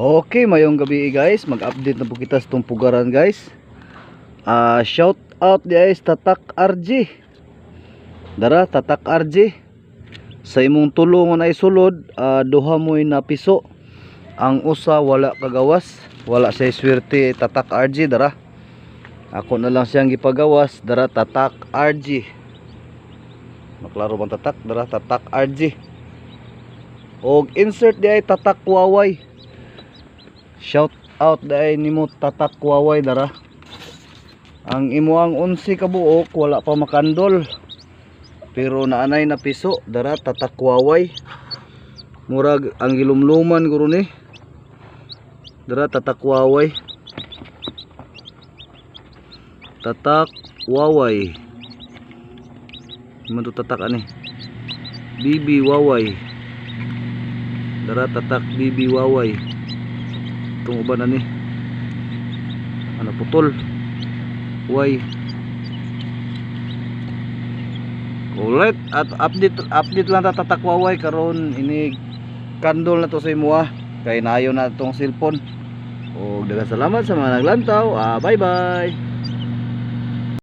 Okay, mayong gabi guys. Mag-update na po kita sa itong pugaran guys. Shout out guys, Tatak RG. Dara, Tatak RG. Sa imong tulungan ay sulod, duha mo'y napiso. Ang usa wala kagawas. Wala siya swerte, Tatak RG. Dara, ako na lang siyang gipagawas. Dara, Tatak RG. Maklaro bang Tatak? Dara, Tatak RG. Og insert di ay Tatak Waway. Shout out dahil nimo Tatak Waway dara. Ang imuang 11 kabuok wala pa makandol. Pero naanay na piso dara Tatak Waway. Murag ang gilumluman guro ni. Dara Tatak Waway. Tatak Waway. Manto tatak ani. BB Waway. Dara Tatak BB Waway. Itong uban na ni ano putol way. Alright, at update lang Tatak Waway karon ini kandol na to sa imuha kay nayo na tong cellphone. O daghang salamat sa mga naglantaw. Bye bye.